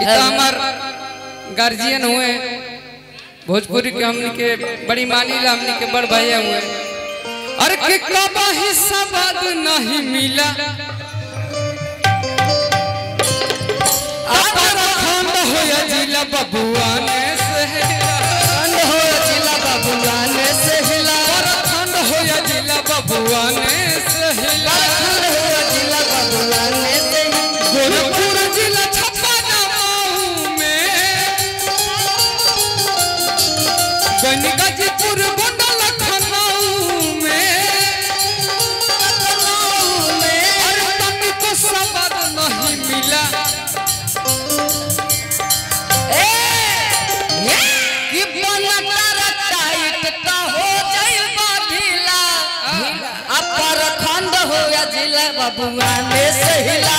तो हमार गार्जियन हुए भोजपुरी के हमनी के बड़ी मानीला हमनी के बड़ भैया हुए और के कबा हिस्सा बाद नहीं मिला खंड होया जिला बबुआ ने सहला खंड होया जिला बबुआ ने सहला खंड होया जिला बबुआ ने सहला खंड होया जिला बबुआ ने सहला गोरखपुर जिला छप्पा नाऊ में गंगाजीपुर गोंडा लखनऊ में अरे तमी को सबद नहीं मिला बबुआ ने सहिला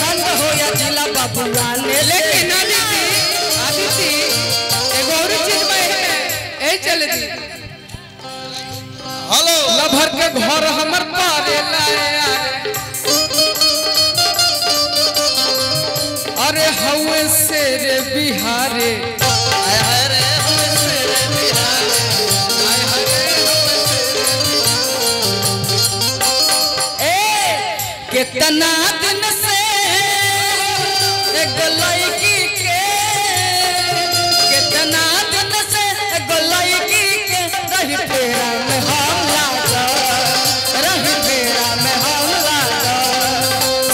खंड होया जिला बबुआ ने लेकिन आदिति एगो और चीज में ए चले दी हेलो लभर के घर हमर पारे लाया अरे हवे से रे बिहारे आय हाय रे हवे से रे बिहारे आय हाय रे कितना दिन से एक लड़की के कितना दिन से एक लड़की के रही फेरा में हम लागा रही फेरा में हम लागा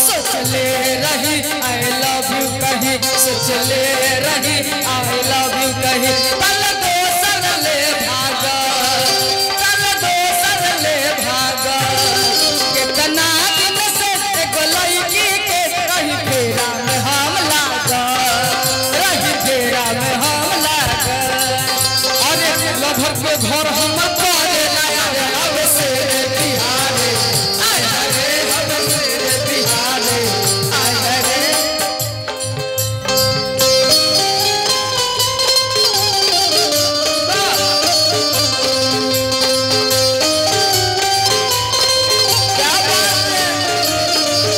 सोच ले रही आई लव यू कही सोच ले रही आई लव यू कही कल दोसर ले भागा कल दोसर ले भागा कितना घर हम पारे लाया हवे से रे बिहारे आय रे हवे से रे बिहारे आय रे क्या बात है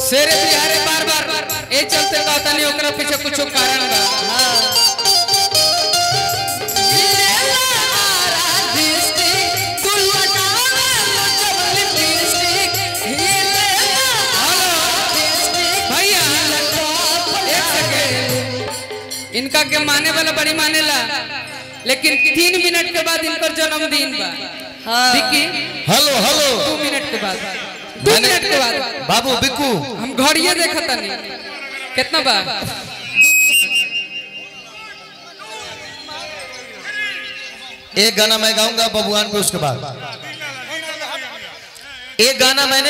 शेर बिहारे बार बार ए चलते कहता नहीं ओकरा पीछे कुछ कारण बा इनका के माने वाला बड़ी मानेला लेकिन 3 मिनट के बाद इनकर जन्मदिन बा विक्की हेलो हेलो 2 मिनट के बाद 2 मिनट के बाद बाबू बिक्कू हम घड़िए देखता नहीं कितना बा एक गाना मैं गाऊंगा बबुआन पे उसके बाद एक गाना मैंने